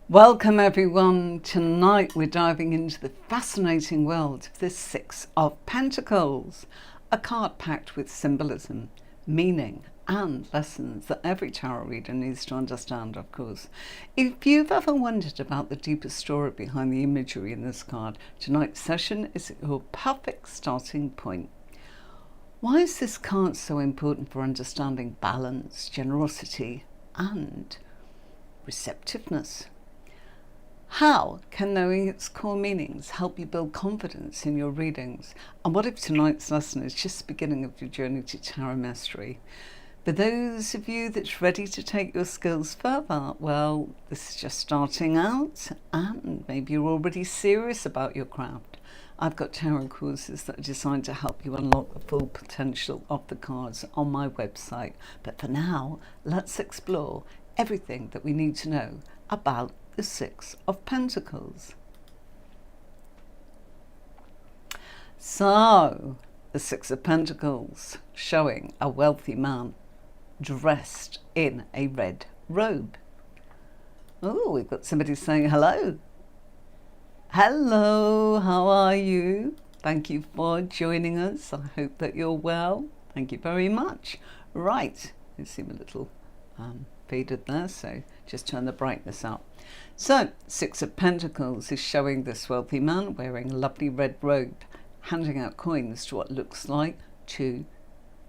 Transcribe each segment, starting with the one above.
Welcome everyone. Tonight we're diving into the fascinating world of the Six of Pentacles, a card packed with symbolism, meaning and lessons that every tarot reader needs to understand, of course. If you've ever wondered about the deeper story behind the imagery in this card, tonight's session is your perfect starting point. Why is this card so important for understanding balance, generosity and receptiveness? How can knowing its core meanings help you build confidence in your readings? And what if tonight's lesson is just the beginning of your journey to tarot mastery? For those of you that's ready to take your skills further, well, this is just starting out, and maybe you're already serious about your craft. I've got tarot courses that are designed to help you unlock the full potential of the cards on my website. But for now, let's explore everything that we need to know about the Six of Pentacles. So, the Six of Pentacles showing a wealthy man dressed in a red robe. Oh, we've got somebody saying hello. Hello, how are you? Thank you for joining us. I hope that you're well. Thank you very much. Right, you seem a little faded there, so just turn the brightness up. So, Six of Pentacles is showing this wealthy man wearing a lovely red robe, handing out coins to what looks like two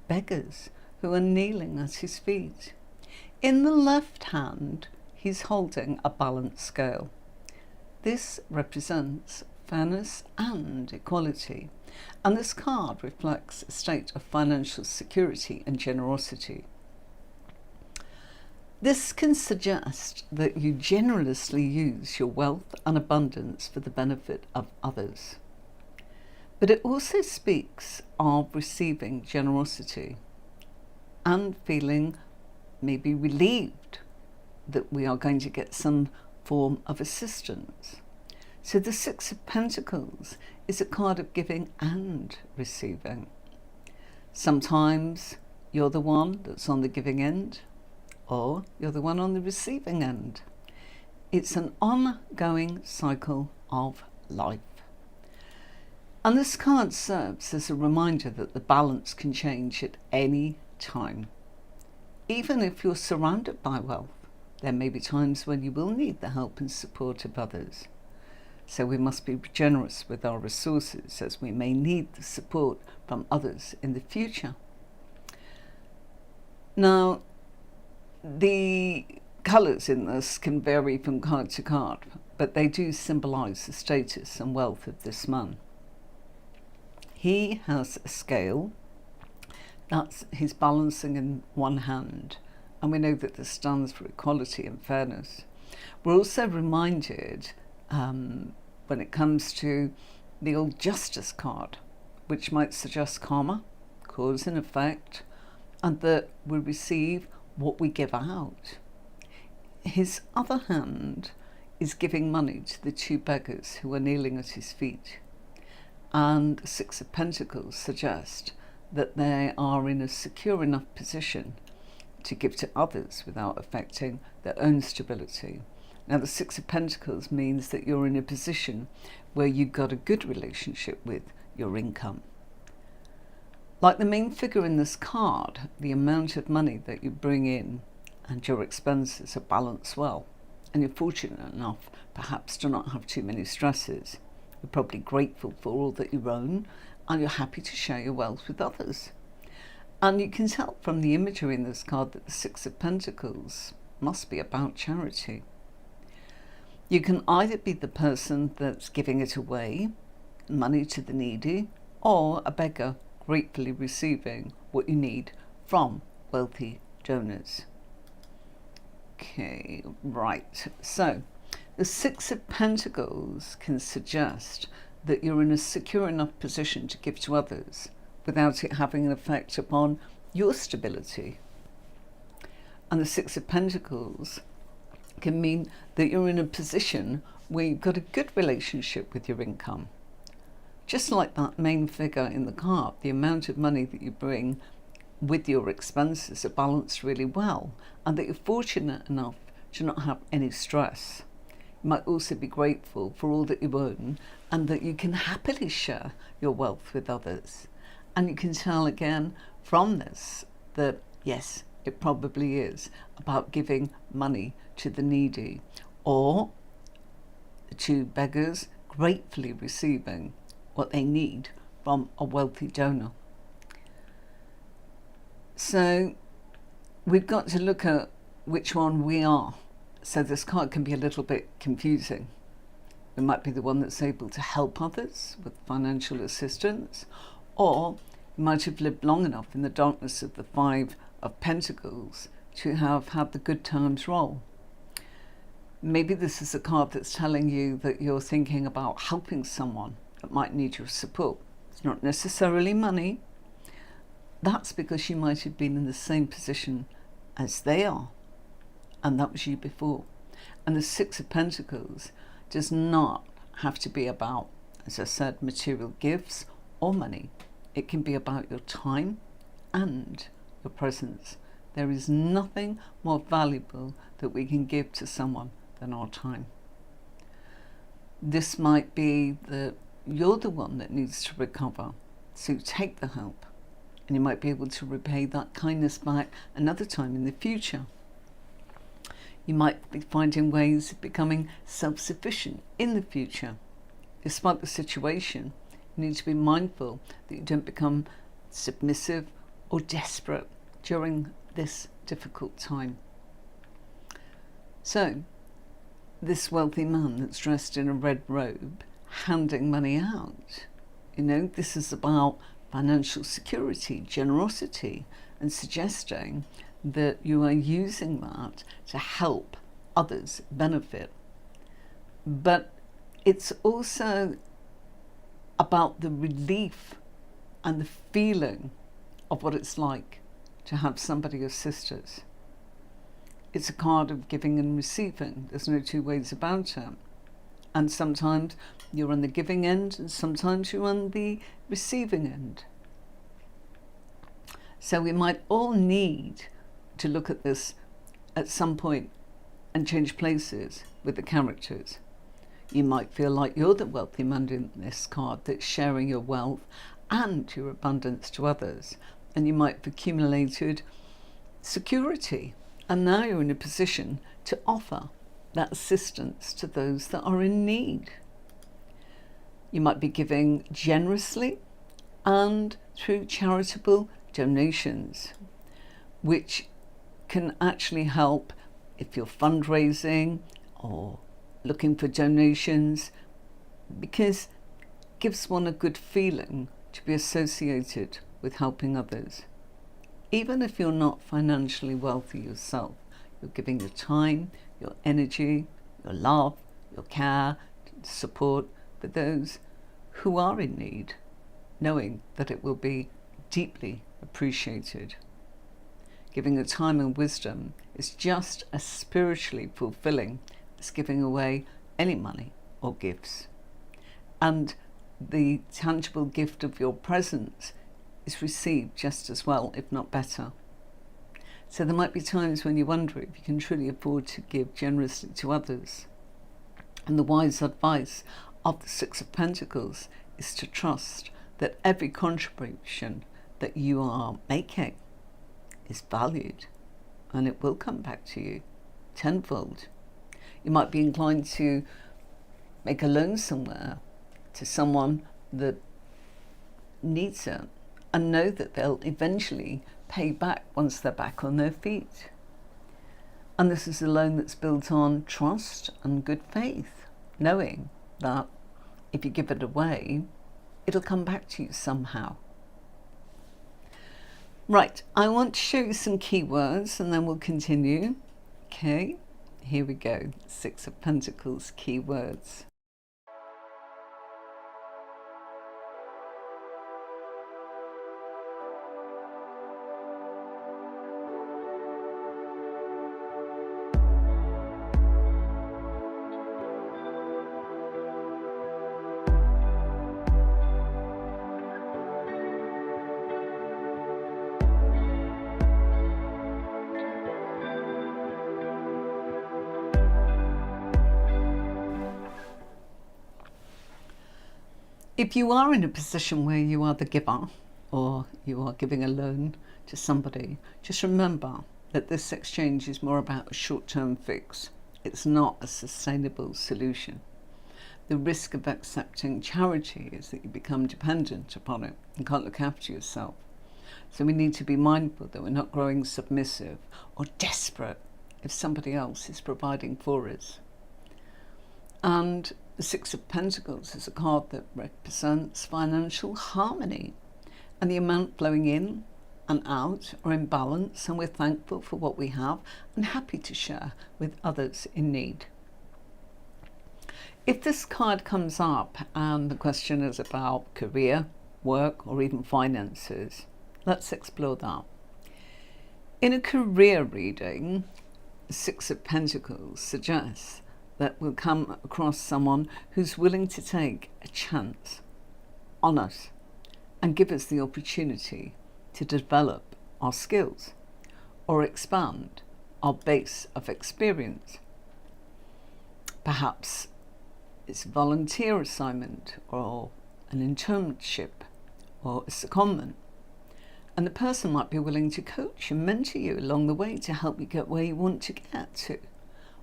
beggars who are kneeling at his feet. In the left hand, he's holding a balanced scale. This represents fairness and equality, and this card reflects a state of financial security and generosity. This can suggest that you generously use your wealth and abundance for the benefit of others. But it also speaks of receiving generosity and feeling maybe relieved that we are going to get some form of assistance. So the Six of Pentacles is a card of giving and receiving. Sometimes you're the one that's on the giving end, or you're the one on the receiving end. It's an ongoing cycle of life. And this card serves as a reminder that the balance can change at any time. Even if you're surrounded by wealth, there may be times when you will need the help and support of others. So we must be generous with our resources, as we may need the support from others in the future. Now, the colours in this can vary from card to card, but they do symbolise the status and wealth of this man. He has a scale that he's balancing in one hand, and we know that this stands for equality and fairness. We're also reminded when it comes to the old Justice card, which might suggest karma, cause and effect, and that we receive what we give out. His other hand is giving money to the two beggars who are kneeling at his feet. And Six of Pentacles suggest that they are in a secure enough position to give to others without affecting their own stability. Now, the Six of Pentacles means that you're in a position where you've got a good relationship with your income. Like the main figure in this card, the amount of money that you bring in and your expenses are balanced well, and you're fortunate enough perhaps to not have too many stresses. You're probably grateful for all that you own, and you're happy to share your wealth with others. And you can tell from the imagery in this card that the Six of Pentacles must be about charity. You can either be the person that's giving it away, money to the needy, or a beggar gratefully receiving what you need from wealthy donors. Okay, right. So the Six of Pentacles can suggest that you're in a secure enough position to give to others without it having an effect upon your stability. And the Six of Pentacles can mean that you're in a position where you've got a good relationship with your income. Just like that main figure in the card, the amount of money that you bring with your expenses are balanced really well, and that you're fortunate enough to not have any stress. You might also be grateful for all that you own and that you can happily share your wealth with others. And you can tell again from this that, yes, it probably is about giving money to the needy, or to beggars gratefully receiving what they need from a wealthy donor. So we've got to look at which one we are. So this card can be a little bit confusing. We might be the one that's able to help others with financial assistance, or you might have lived long enough in the darkness of the Five of Pentacles to have had the good times roll. Maybe this is a card that's telling you that you're thinking about helping someone that might need your support. It's not necessarily money. That's because you might have been in the same position as they are, and that was you before. And the Six of Pentacles does not have to be about, as I said, material gifts or money. It can be about your time and your presence. There is nothing more valuable that we can give to someone than our time. This might be that you're the one that needs to recover, so take the help, and you might be able to repay that kindness back another time in the future. You might be finding ways of becoming self-sufficient in the future. Despite the situation, you need to be mindful that you don't become submissive or desperate during this difficult time. So, this wealthy man that's dressed in a red robe, handing money out, this is about financial security, generosity, and suggesting that you are using that to help others benefit. But it's also about the relief and the feeling of what it's like to have somebody assist us. It's a card of giving and receiving. There's no two ways about it. And sometimes you're on the giving end, and sometimes you're on the receiving end. So we might all need to look at this at some point and change places with the characters. You might feel like you're the wealthy man in this card that's sharing your wealth and your abundance to others. And you might have accumulated security. And now you're in a position to offer that assistance to those that are in need. You might be giving generously and through charitable donations, which can actually help if you're fundraising or looking for donations, because it gives one a good feeling to be associated with helping others. Even if you're not financially wealthy yourself, you're giving your time, your energy, your love, your care, support for those who are in need, knowing that it will be deeply appreciated. Giving your time and wisdom is just as spiritually fulfilling as giving away any money or gifts. And the tangible gift of your presence is received just as well, if not better. So there might be times when you wonder if you can truly afford to give generously to others. And the wise advice of the Six of Pentacles is to trust that every contribution that you are making is valued, and it will come back to you tenfold. You might be inclined to make a loan somewhere to someone that needs it, and know that they'll eventually pay back once they're back on their feet. And this is a loan that's built on trust and good faith, knowing that if you give it away, it'll come back to you somehow. Right, I want to show you some keywords and then we'll continue. Okay, here we go. Six of Pentacles keywords. If you are in a position where you are the giver or you are giving a loan to somebody, just remember that this exchange is more about a short-term fix. It's not a sustainable solution. The risk of accepting charity is that you become dependent upon it and can't look after yourself. So we need to be mindful that we're not growing submissive or desperate if somebody else is providing for us. And the Six of Pentacles is a card that represents financial harmony, and the amount flowing in and out are in balance, and we're thankful for what we have and happy to share with others in need. If this card comes up and the question is about career, work, or even finances, let's explore that. In a career reading, the Six of Pentacles suggests that we'll come across someone who's willing to take a chance on us and give us the opportunity to develop our skills or expand our base of experience. Perhaps it's a volunteer assignment or an internship or a secondment. And the person might be willing to coach and mentor you along the way to help you get where you want to get to.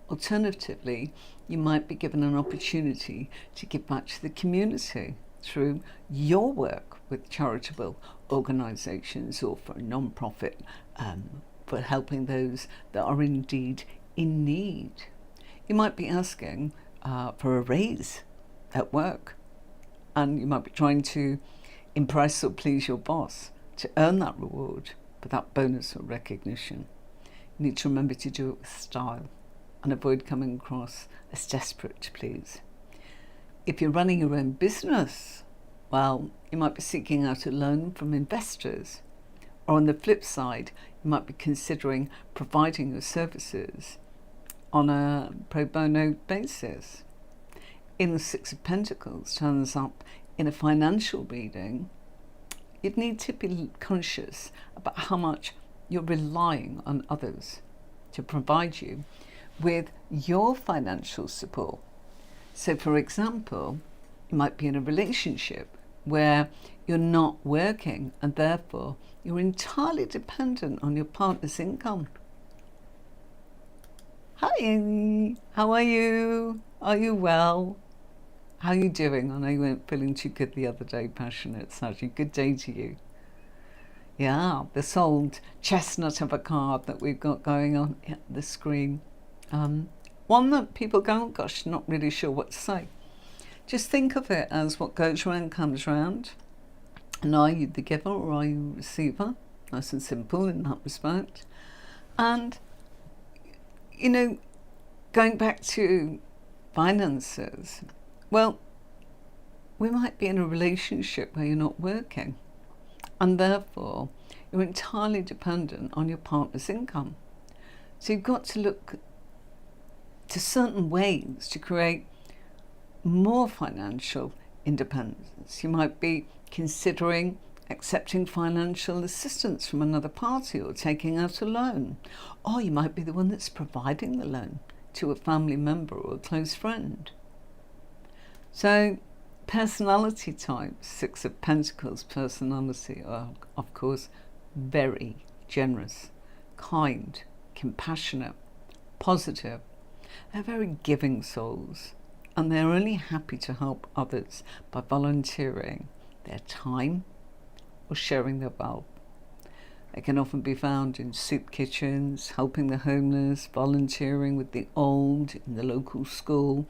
Alternatively, you might be given an opportunity to give back to the community through your work with charitable organisations or for a non-profit, for helping those that are indeed in need. You might be asking for a raise at work, and you might be trying to impress or please your boss to earn that reward for that bonus or recognition. You need to remember to do it with style and avoid coming across as desperate to please. If you're running your own business, well, you might be seeking out a loan from investors, or on the flip side, you might be considering providing your services on a pro bono basis. In the Six of Pentacles turns up in a financial reading, you'd need to be conscious about how much you're relying on others to provide you with your financial support. So, for example, you might be in a relationship where you're not working and therefore you're entirely dependent on your partner's income. Hi, how are you? Are you well? How are you doing? I know you weren't feeling too good the other day, Passionate. It's actually a good day to you. Yeah, this old chestnut of a card that we've got going on the screen. One that people go, oh gosh, not really sure what to say. Just think of it as what goes round comes round. And are you the giver or are you the receiver? Nice and simple in that respect. And, you know, going back to finances, well, we might be in a relationship where you're not working, and therefore you're entirely dependent on your partner's income. So you've got to look to certain ways to create more financial independence. You might be considering accepting financial assistance from another party or taking out a loan. Or you might be the one that's providing the loan to a family member or a close friend. So personality types, Six of Pentacles personality are, of course, very generous, kind, compassionate, positive. They're very giving souls, and they're only happy to help others by volunteering their time or sharing their wealth. They can often be found in soup kitchens, helping the homeless, volunteering with the old in the local school,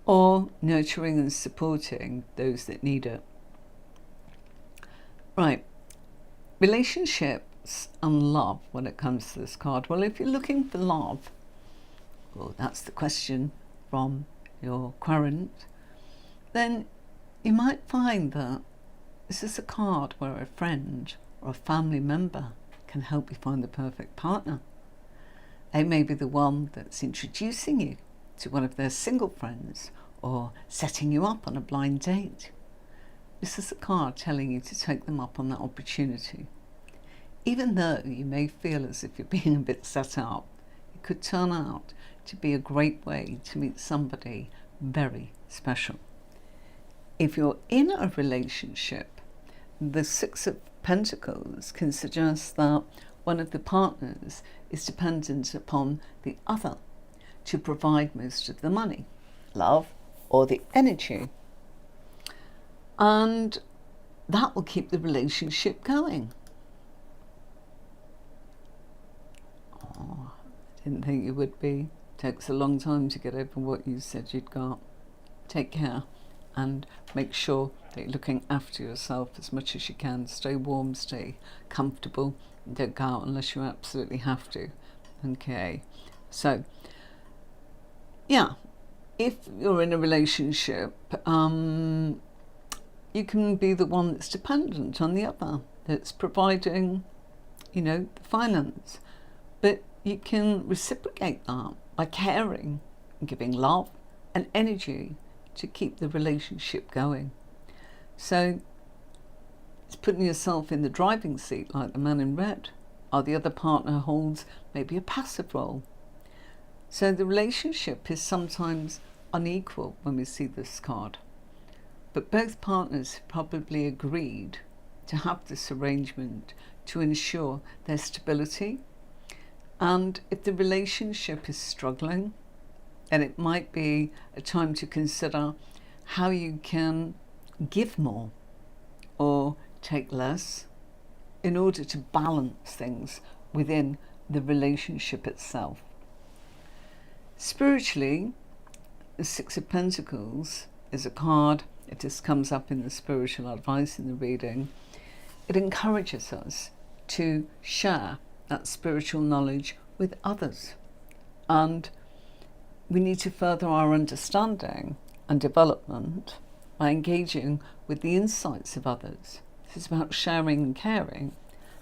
or nurturing and supporting those that need it. Right, relationships and love when it comes to this card. Well, if you're looking for love, well, that's the question from your querent, then you might find that this is a card where a friend or a family member can help you find the perfect partner. They may be the one that's introducing you to one of their single friends or setting you up on a blind date. This is a card telling you to take them up on that opportunity. Even though you may feel as if you're being a bit set up, it could turn out to be a great way to meet somebody very special. If you're in a relationship, the Six of Pentacles can suggest that one of the partners is dependent upon the other to provide most of the money, love, or the energy. And that will keep the relationship going. Oh, I didn't think you would be. Takes a long time to get over what you said you'd got. Take care and make sure that you're looking after yourself as much as you can. Stay warm, stay comfortable, and don't go out unless you absolutely have to. Okay, so yeah, if you're in a relationship, you can be the one that's dependent on the other, that's providing, the finance. But you can reciprocate that by caring and giving love and energy to keep the relationship going. So it's putting yourself in the driving seat like the man in red, or the other partner holds maybe a passive role. So the relationship is sometimes unequal when we see this card. But both partners probably agreed to have this arrangement to ensure their stability. And if the relationship is struggling, then it might be a time to consider how you can give more or take less in order to balance things within the relationship itself. Spiritually, the Six of Pentacles is a card, if this comes up in the spiritual advice in the reading, it encourages us to share that spiritual knowledge with others. And we need to further our understanding and development by engaging with the insights of others. This is about sharing and caring.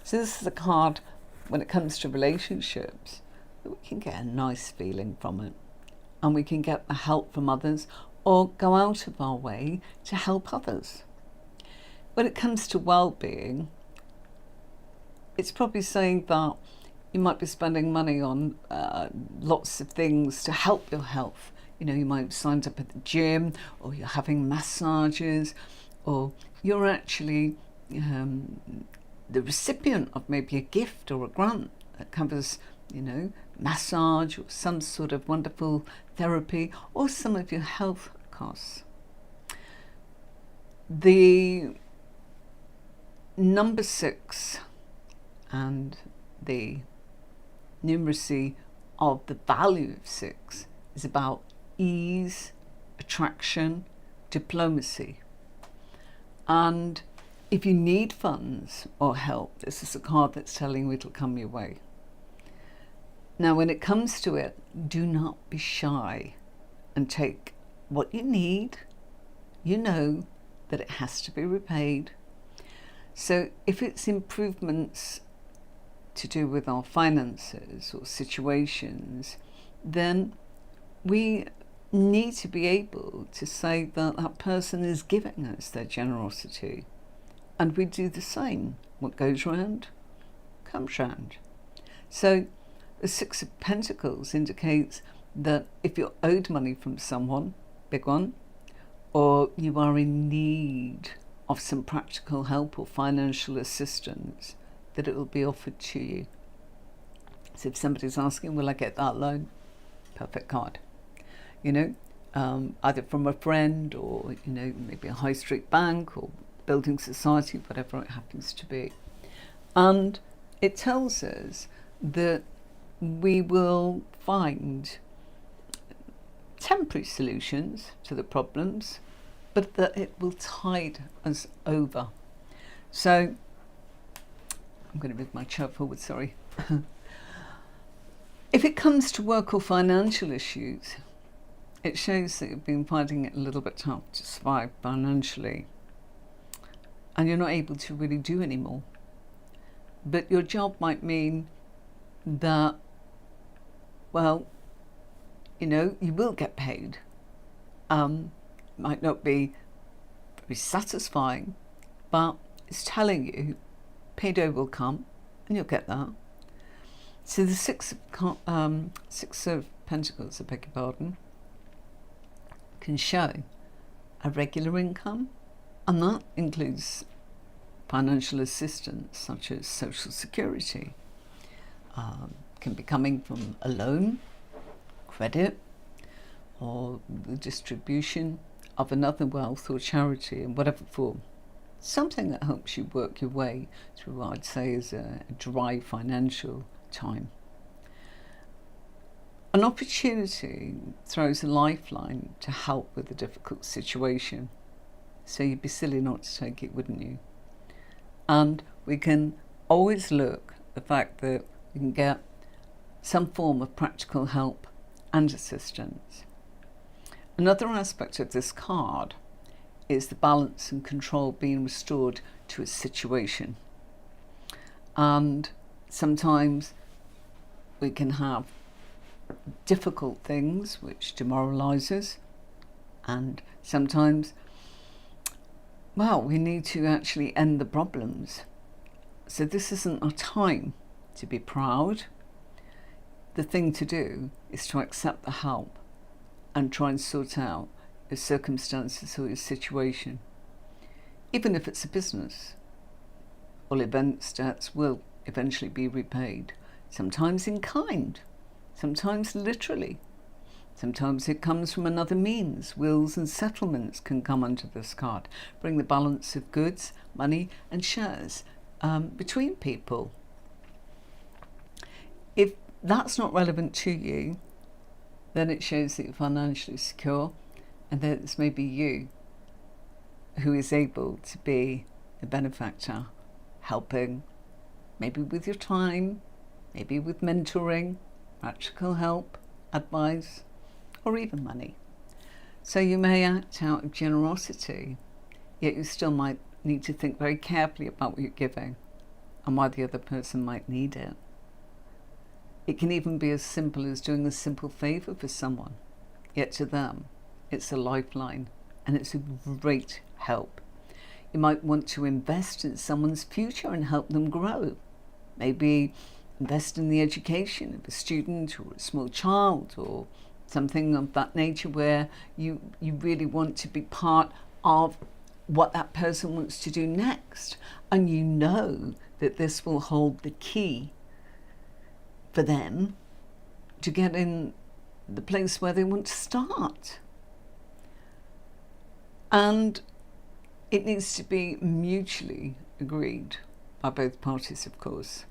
So this is a card, when it comes to relationships, that we can get a nice feeling from it. And we can get the help from others or go out of our way to help others. When it comes to well-being, it's probably saying that you might be spending money on lots of things to help your health. You might have signed up at the gym, or you're having massages, or you're actually the recipient of maybe a gift or a grant that covers, massage or some sort of wonderful therapy or some of your health costs. The number 6 and the numeracy of the value of 6 is about ease, attraction, diplomacy. And if you need funds or help, this is a card that's telling you it'll come your way. Now, when it comes to it, do not be shy and take what you need. You know that it has to be repaid. So if it's improvements to do with our finances or situations, then we need to be able to say that that person is giving us their generosity. And we do the same. What goes round comes round. So the Six of Pentacles indicates that if you're owed money from someone, big one, or you are in need of some practical help or financial assistance, that it will be offered to you. So if somebody's asking, will I get that loan? Perfect card. Either from a friend or, maybe a high street bank or building society, whatever it happens to be. And it tells us that we will find temporary solutions to the problems, but that it will tide us over. So I'm going to move my chair forward, sorry. If it comes to work or financial issues, it shows that you've been finding it a little bit tough to survive financially, and you're not able to really do any more. But your job might mean that, you will get paid. Might not be very satisfying, but it's telling you payday will come and you'll get that. So the Six of Pentacles, I beg your pardon, can show a regular income, and that includes financial assistance such as social security. Can be coming from a loan, credit, or the distribution of another wealth or charity in whatever form. Something that helps you work your way through what I'd say is a dry financial time. An opportunity throws a lifeline to help with a difficult situation. So you'd be silly not to take it, wouldn't you? And we can always look at the fact that we can get some form of practical help and assistance. Another aspect of this card is the balance and control being restored to a situation. And sometimes we can have difficult things which demoralizes, and sometimes, well, we need to actually end the problems. So this isn't a time to be proud. The thing to do is to accept the help and try and sort out your circumstances or your situation. Even if it's a business, all events debts will eventually be repaid, sometimes in kind, sometimes literally. Sometimes it comes from another means. Wills and settlements can come under this card, bring the balance of goods, money and shares between people. If that's not relevant to you, then it shows that you're financially secure and that it's maybe you who is able to be the benefactor, helping maybe with your time, maybe with mentoring, practical help, advice, or even money. So you may act out of generosity, yet you still might need to think very carefully about what you're giving and why the other person might need it. It can even be as simple as doing a simple favour for someone, yet to them it's a lifeline and it's a great help. You might want to invest in someone's future and help them grow. Maybe invest in the education of a student or a small child, or something of that nature where you really want to be part of what that person wants to do next, and you know that this will hold the key for them to get in the place where they want to start. And it needs to be mutually agreed by both parties, of course,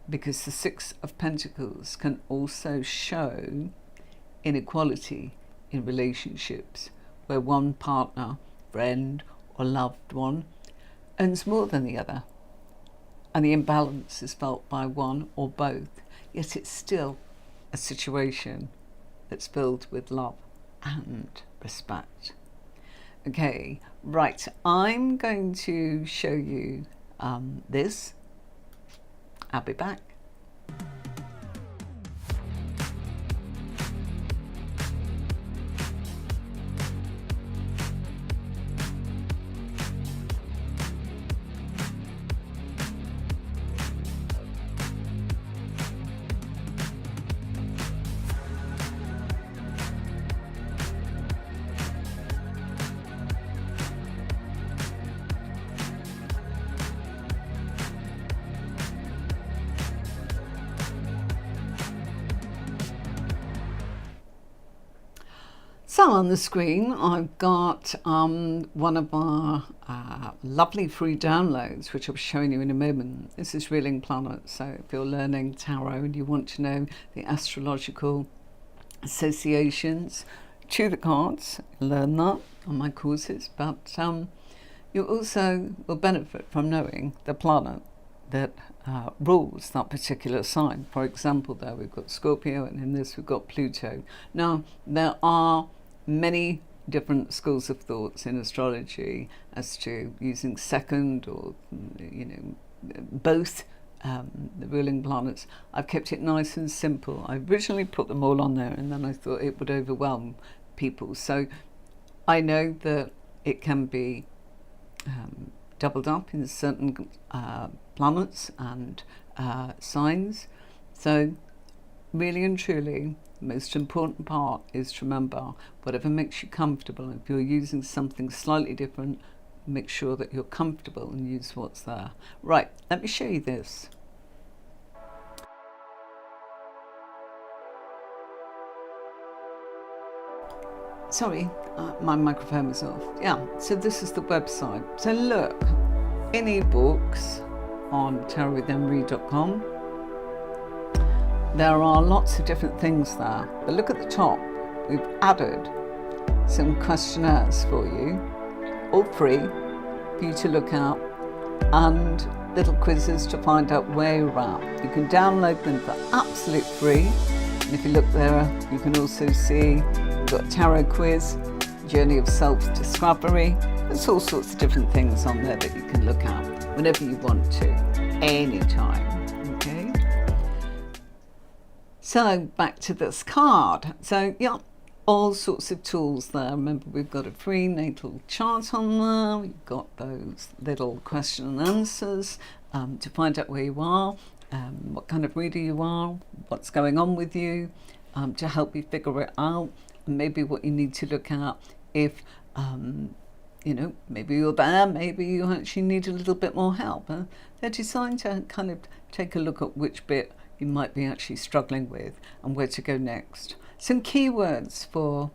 because the Six of Pentacles can also show inequality in relationships where one partner, friend or loved one earns more than the other, and the imbalance is felt by one or both, yet it's still a situation that's filled with love and respect. Okay, right, I'm going to show you this. I'll be back. So on the screen, I've got one of our lovely free downloads, which I'll be showing you in a moment. This is Reeling Planets. So if you're learning tarot and you want to know the astrological associations to the cards, learn that on my courses. But you also will benefit from knowing the planet that rules that particular sign. For example, there we've got Scorpio, and in this we've got Pluto. Now, there are many different schools of thoughts in astrology as to using second or both the ruling planets. I've kept it nice and simple. I originally put them all on there and then I thought it would overwhelm people. So I know that it can be doubled up in certain planets and signs. So really and truly, the most important part is to remember, whatever makes you comfortable, if you're using something slightly different, make sure that you're comfortable and use what's there. Right, let me show you this. Sorry, my microphone was off. Yeah, so this is the website. So look, in ebooks on tarotwithenmarie.com, there are lots of different things there. But look at the top. We've added some questionnaires for you, all free for you to look at, and little quizzes to find out where you're at. You can download them for absolute free. And if you look there, you can also see we've got a tarot quiz, journey of self-discovery. There's all sorts of different things on there that you can look at whenever you want to, anytime, okay? So back to this card. So yeah, all sorts of tools there. Remember, we've got a free natal chart on there. We've got those little question and answers to find out where you are, what kind of reader you are, what's going on with you, to help you figure it out, and maybe what you need to look at if, maybe you're there, maybe you actually need a little bit more help. They're designed to kind of take a look at which bit you might be actually struggling with and where to go next. Some keywords for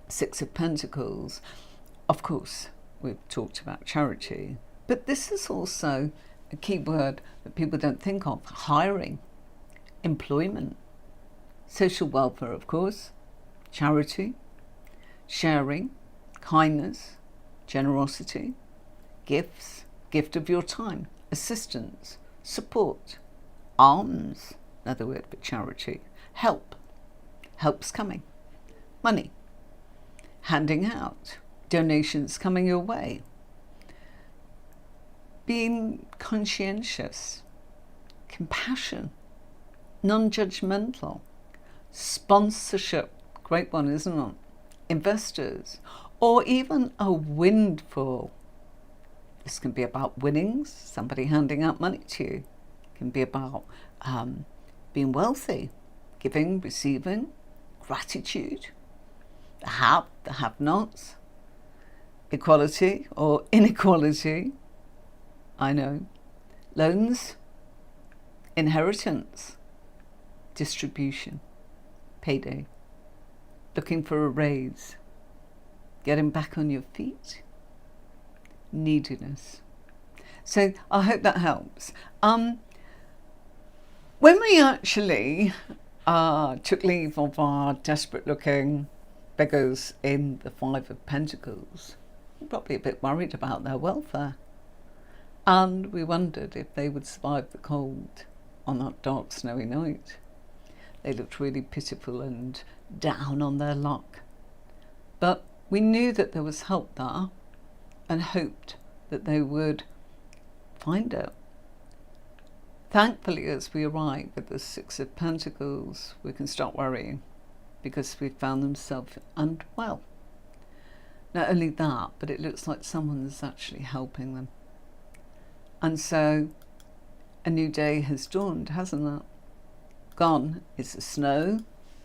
Six of Pentacles. Of course, we've talked about charity, but this is also a keyword that people don't think of. Hiring, employment, social welfare, of course, charity, sharing, kindness, generosity, gifts, gift of your time, assistance, support, alms, another word for charity, help, help's coming, money, handing out, donations coming your way, being conscientious, compassion, non-judgmental, sponsorship, great one, isn't it? Investors, or even a windfall. This can be about winnings, somebody handing out money to you. It can be about being wealthy, giving, receiving, gratitude, the have-nots, equality or inequality, I know, loans, inheritance, distribution, payday, looking for a raise, getting back on your feet, neediness. So I hope that helps. When we actually took leave of our desperate-looking beggars in the Five of Pentacles, we're probably a bit worried about their welfare. And we wondered if they would survive the cold on that dark, snowy night. They looked really pitiful and down on their luck. But we knew that there was help there and hoped that they would find it. Thankfully, as we arrive at the Six of Pentacles, we can start worrying because we found themselves unwell. Not only that, but it looks like someone is actually helping them. And so a new day has dawned, hasn't it? Gone is the snow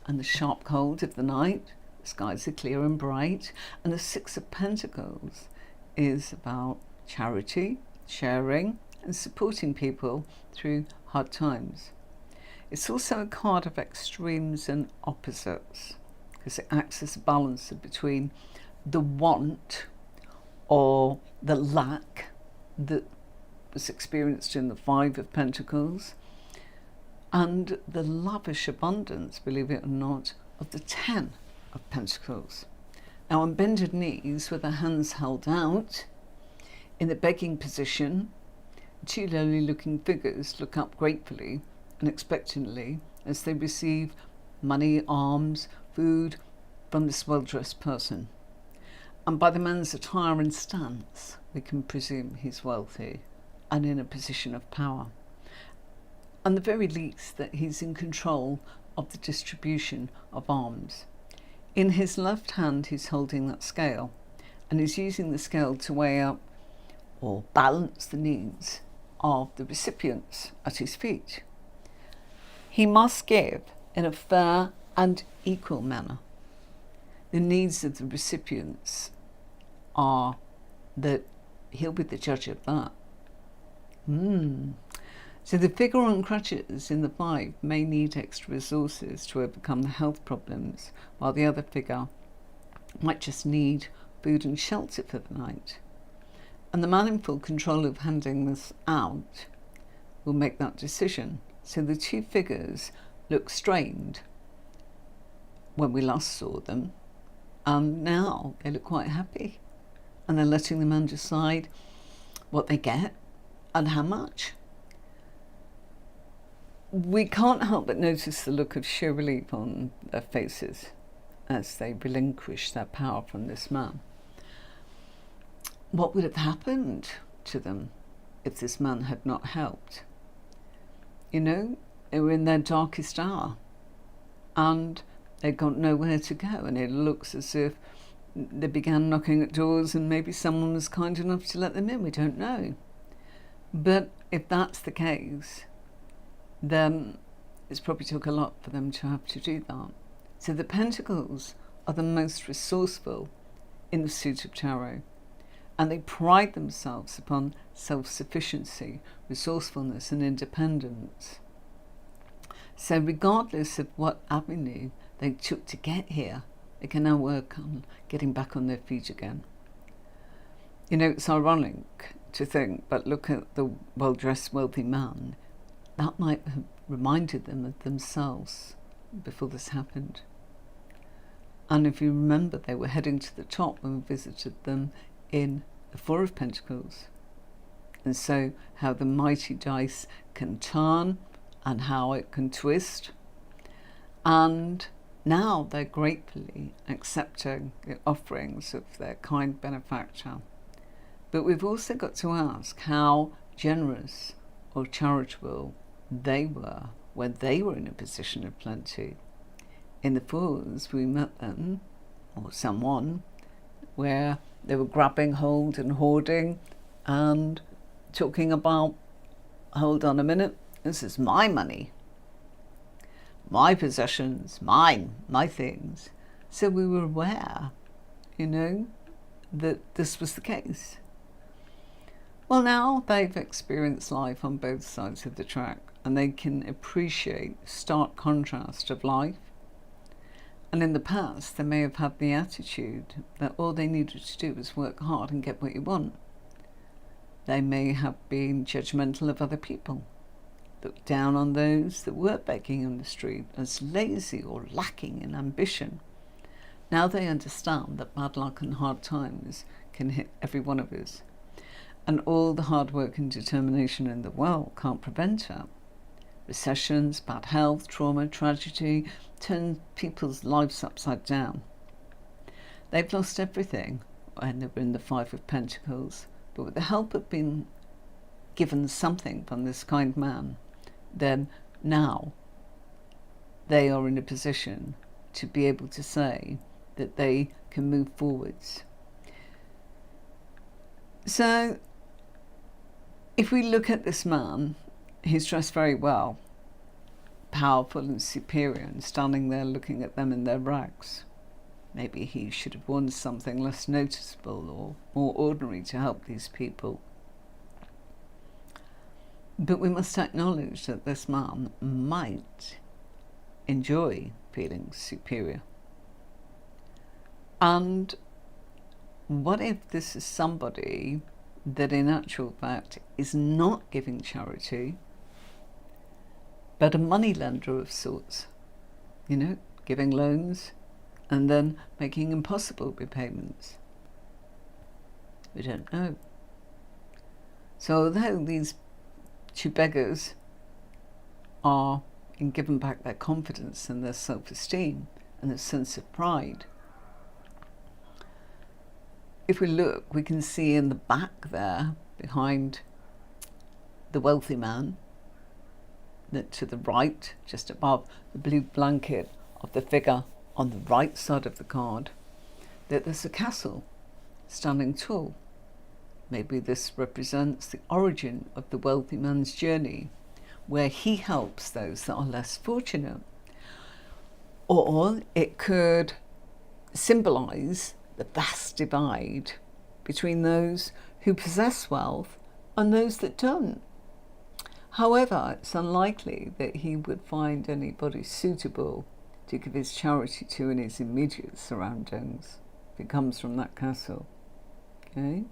and the sharp cold of the night. The skies are clear and bright. And the Six of Pentacles is about charity, sharing, and supporting people through hard times. It's also a card of extremes and opposites because it acts as a balancer between the want or the lack that was experienced in the Five of Pentacles and the lavish abundance, believe it or not, of the Ten of Pentacles. Now, on bended knees with their hands held out in the begging position, two lonely looking figures look up gratefully and expectantly as they receive money, alms, food from this well-dressed person. And by the man's attire and stance, we can presume he's wealthy and in a position of power. And the very least that he's in control of the distribution of alms. In his left hand, he's holding that scale and he's using the scale to weigh up or balance the needs of the recipients at his feet. He must give in a fair and equal manner. The needs of the recipients are that he'll be the judge of that. So the figure on crutches in the 5 may need extra resources to overcome the health problems, while the other figure might just need food and shelter for the night. And the man in full control of handing this out will make that decision. So the 2 figures look strained when we last saw them, and now they look quite happy. And they're letting the man decide what they get and how much. We can't help but notice the look of sheer relief on their faces as they relinquish their power from this man. What would have happened to them if this man had not helped? You know, they were in their darkest hour and they got nowhere to go, and it looks as if they began knocking at doors and maybe someone was kind enough to let them in. We don't know. But if that's the case, then it's probably took a lot for them to have to do that. So the Pentacles are the most resourceful in the suit of tarot, and they pride themselves upon self-sufficiency, resourcefulness and independence. So regardless of what avenue they took to get here, they can now work on getting back on their feet again. You know, it's ironic to think, but look at the well-dressed wealthy man. That might have reminded them of themselves before this happened. And if you remember, they were heading to the top when we visited them in the 4 of Pentacles. And so how the mighty dice can turn and how it can twist. And now they're gratefully accepting the offerings of their kind benefactor. But we've also got to ask how generous or charitable they were when they were in a position of plenty. In the 4s, we met them, or someone, where they were grabbing hold and hoarding and talking about, hold on a minute, this is my money, my possessions, mine, my things. So we were aware, you know, that this was the case. Well, now they've experienced life on both sides of the track, and they can appreciate the stark contrast of life. And in the past, they may have had the attitude that all they needed to do was work hard and get what you want. They may have been judgmental of other people, looked down on those that were begging on the street as lazy or lacking in ambition. Now they understand that bad luck and hard times can hit every one of us, and all the hard work and determination in the world can't prevent it. Recessions, bad health, trauma, tragedy turn people's lives upside down. They've lost everything when they were in the 5 of Pentacles, but with the help of being given something from this kind man, then now they are in a position to be able to say that they can move forwards. So if we look at this man, he's dressed very well, powerful and superior, and standing there looking at them in their rags. Maybe he should have worn something less noticeable or more ordinary to help these people. But we must acknowledge that this man might enjoy feeling superior. And what if this is somebody that in actual fact is not giving charity, but a money lender of sorts, you know, giving loans and then making impossible repayments? We don't know. So although these 2 beggars are given back their confidence and their self-esteem and their sense of pride, if we look, we can see in the back there, behind the wealthy man, that to the right, just above the blue blanket of the figure on the right side of the card, that there's a castle standing tall. Maybe this represents the origin of the wealthy man's journey, where he helps those that are less fortunate. Or it could symbolise the vast divide between those who possess wealth and those that don't. However, it's unlikely that he would find anybody suitable to give his charity to in his immediate surroundings if it comes from that castle. Okay?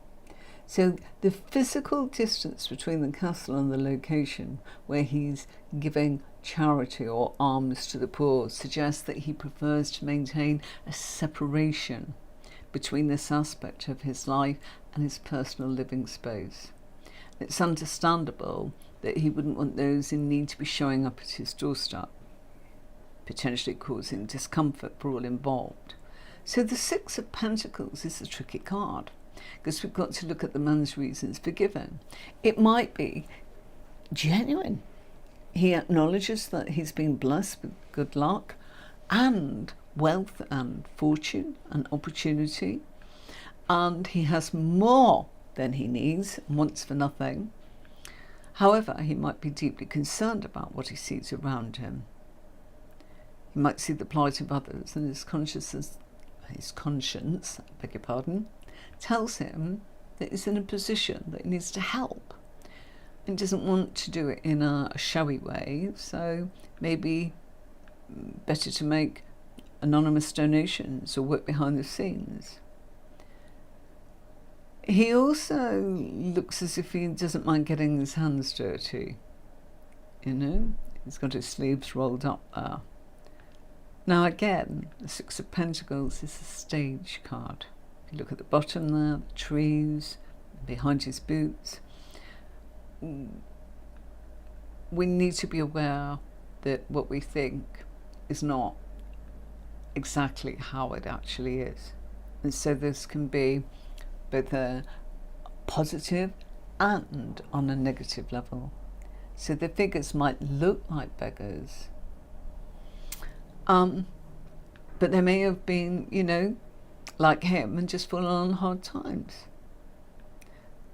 So the physical distance between the castle and the location where he's giving charity or alms to the poor suggests that he prefers to maintain a separation between this aspect of his life and his personal living space. It's understandable that he wouldn't want those in need to be showing up at his doorstep, potentially causing discomfort for all involved. So the Six of Pentacles is a tricky card, because we've got to look at the man's reasons for giving. It might be genuine. He acknowledges that he's been blessed with good luck and wealth and fortune and opportunity, and he has more than he needs and wants for nothing. However, he might be deeply concerned about what he sees around him. He might see the plight of others, and his conscience, beg your pardon, tells him that he's in a position that he needs to help and doesn't want to do it in a showy way, so maybe better to make anonymous donations or work behind the scenes. He also looks as if he doesn't mind getting his hands dirty. You know, he's got his sleeves rolled up there. Now again, the Six of Pentacles is a stage card. If you look at the bottom there, the trees, behind his boots, we need to be aware that what we think is not exactly how it actually is. And so this can be both a positive and on a negative level. So the figures might look like beggars, but they may have been, you know, like him and just fallen on hard times.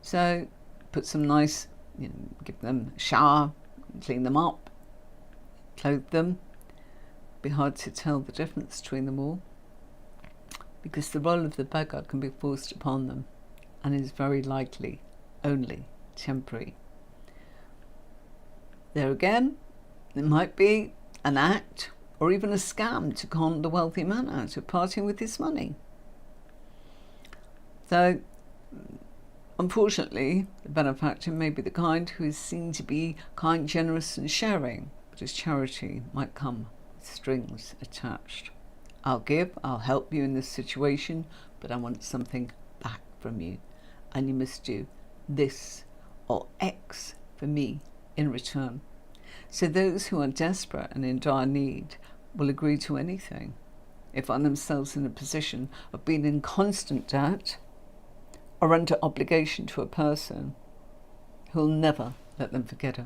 So put some nice, you know, give them a shower, clean them up, clothe them. Be hard to tell the difference between them all, because the role of the beggar can be forced upon them and is very likely only temporary. There again, it might be an act or even a scam to con the wealthy man out of parting with his money. So, unfortunately, the benefactor may be the kind who is seen to be kind, generous and sharing, but his charity might come with strings attached. I'll give, I'll help you in this situation, but I want something back from you. And you must do this or X for me in return. So those who are desperate and in dire need will agree to anything if they find themselves in a position of being in constant debt or under obligation to a person who'll never let them forget it.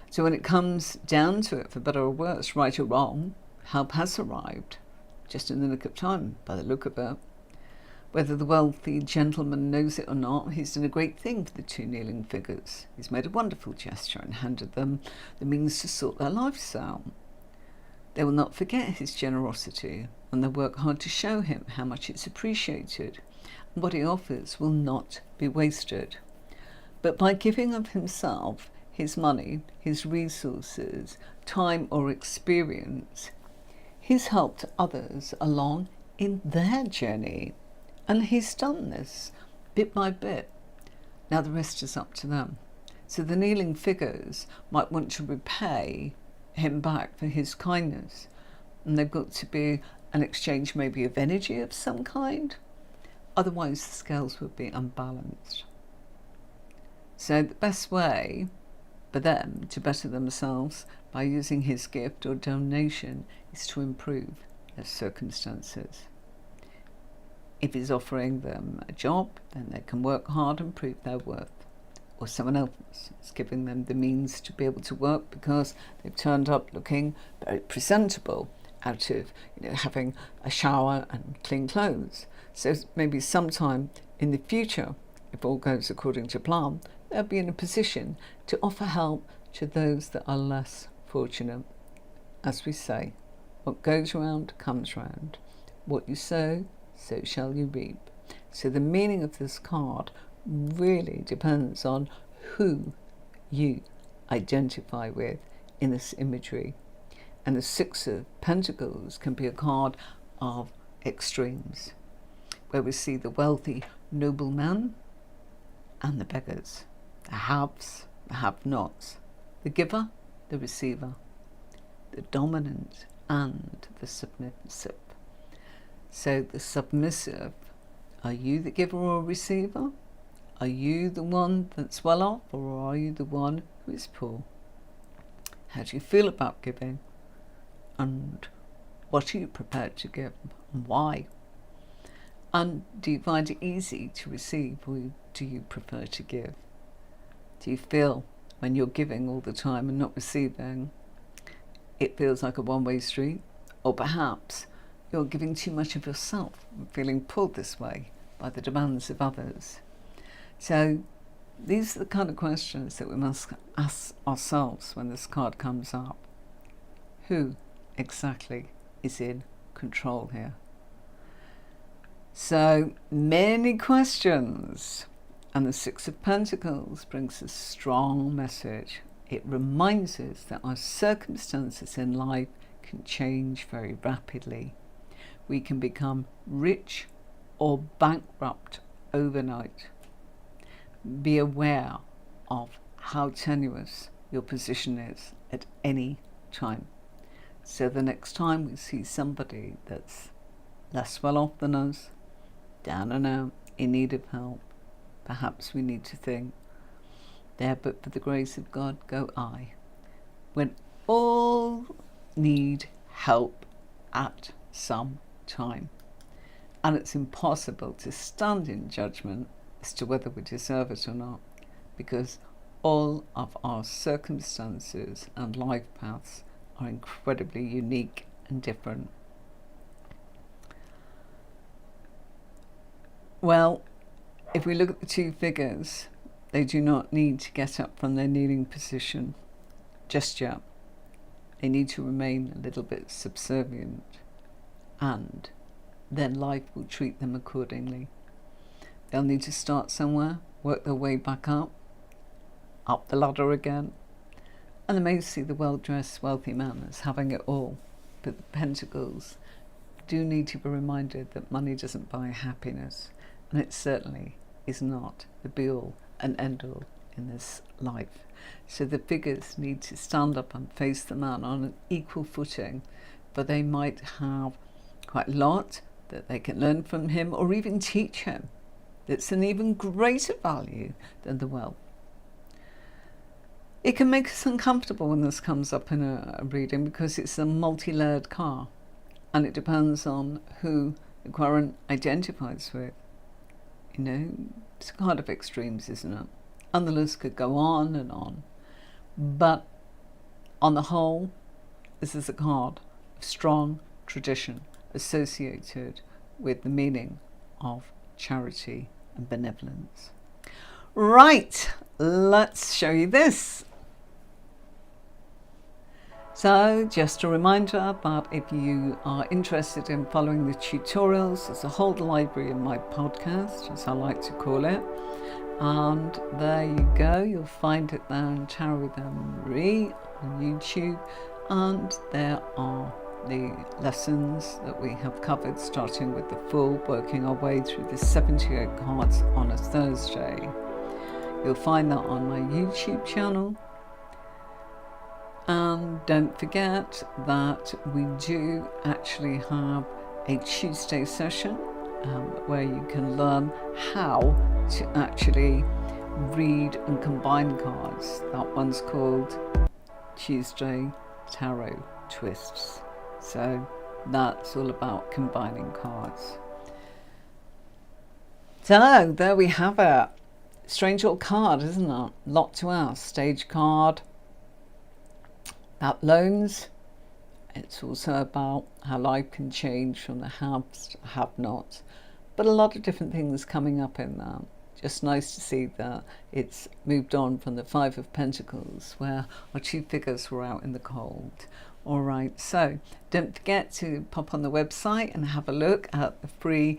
So when it comes down to it, for better or worse, right or wrong, help has arrived, just in the nick of time, by the look of it. Whether the wealthy gentleman knows it or not, he's done a great thing for the two kneeling figures. He's made a wonderful gesture and handed them the means to sort their lives out. They will not forget his generosity, and they'll work hard to show him how much it's appreciated, and what he offers will not be wasted. But by giving of himself, his money, his resources, time or experience, he's helped others along in their journey. And he's done this bit by bit. Now the rest is up to them. So the kneeling figures might want to repay him back for his kindness. And they've got to be an exchange maybe of energy of some kind. Otherwise the scales would be unbalanced. So the best way for them to better themselves by using his gift or donation is to improve their circumstances. If he's offering them a job, then they can work hard and prove their worth. Or someone else is giving them the means to be able to work because they've turned up looking very presentable out of, you know, having a shower and clean clothes. So maybe sometime in the future, if all goes according to plan, they'll be in a position to offer help to those that are less fortunate. As we say, What goes round comes round. What you sow, so shall you reap. So the meaning of this card really depends on who you identify with in this imagery. And the Six of Pentacles can be a card of extremes, where we see the wealthy nobleman and the beggars, the haves, the have-nots, the giver, the receiver, the dominant and the submissive. So the submissive, are you the giver or receiver? Are you the one that's well off, or are you the one who is poor? How do you feel about giving? And what are you prepared to give, and why? And do you find it easy to receive, or do you prefer to give? Do you feel when you're giving all the time and not receiving, it feels like a one-way street? Or perhaps you're giving too much of yourself and feeling pulled this way by the demands of others. So these are the kind of questions that we must ask ourselves when this card comes up. Who exactly is in control here? So many questions, and the Six of Pentacles brings a strong message. It reminds us that our circumstances in life can change very rapidly. We can become rich or bankrupt overnight. Be aware of how tenuous your position is at any time. So the next time we see somebody that's less well off than us, down and out, in need of help, perhaps we need to think, there but for the grace of God go I. When all need help at some time. And it's impossible to stand in judgment as to whether we deserve it or not, because all of our circumstances and life paths are incredibly unique and different. Well, if we look at the two figures, they do not need to get up from their kneeling position just yet. They need to remain a little bit subservient, and then life will treat them accordingly. They'll need to start somewhere, work their way back up the ladder again, and they may see the well-dressed wealthy man as having it all, but the Pentacles do need to be reminded that money doesn't buy happiness, and it certainly is not the be-all and end-all in this life. So the figures need to stand up and face the man on an equal footing, for they might have quite a lot that they can learn from him, or even teach him, that's an even greater value than the wealth. It can make us uncomfortable when this comes up in a reading, because it's a multi-layered card, and it depends on who the querent identifies with. You know, it's a card of extremes, isn't it? And the list could go on and on. But on the whole, this is a card of strong tradition associated with the meaning of charity and benevolence. Right, let's show you this. So just a reminder that if you are interested in following the tutorials, there's a whole library in my podcast, as I like to call it. And there you go, you'll find it there in Tarot with Marie on YouTube. And there are the lessons that we have covered, starting with the full, working our way through the 78 cards on a Thursday. You'll find that on my YouTube channel. And don't forget that we do actually have a Tuesday session where you can learn how to actually read and combine cards. That one's called Tuesday Tarot Twists. So that's all about combining cards. So there we have it. Strange old card, isn't it? Lot to ask. Stage card. About loans. It's also about how life can change from the haves to have-nots. But a lot of different things coming up in that. Just nice to see that it's moved on from the Five of Pentacles, where our two figures were out in the cold, All right, so don't forget to pop on the website and have a look at the free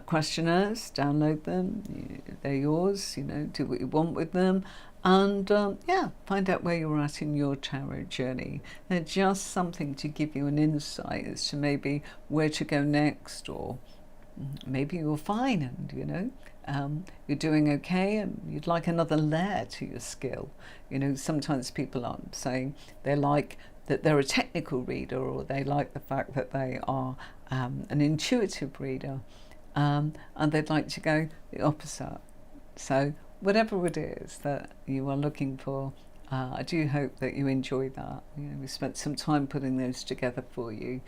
questionnaires. Download them. They're yours. You know, do what you want with them. And yeah, find out where you're at in your tarot journey. They're just something to give you an insight as to maybe where to go next, or maybe you're fine and, you know, you're doing okay and you'd like another layer to your skill. You know, sometimes people are saying they like that they're a technical reader, or they like the fact that they are an intuitive reader, and they'd like to go the opposite. So whatever it is that you are looking for, I do hope that you enjoy that. You know, we spent some time putting those together for you.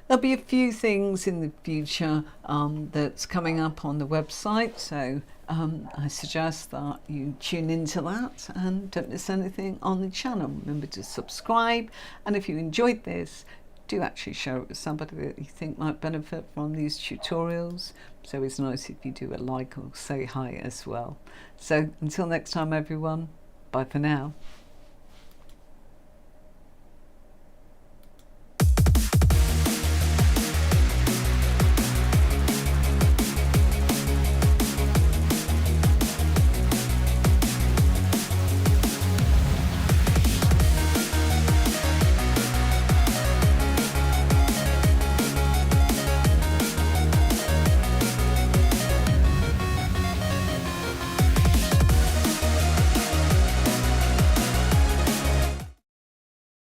There'll be a few things in the future that's coming up on the website, so I suggest that you tune into that and don't miss anything on the channel. Remember to subscribe, and if you enjoyed this, do actually share it with somebody that you think might benefit from these tutorials. So it's nice if you do a like or say hi as well. So until next time, everyone, bye for now.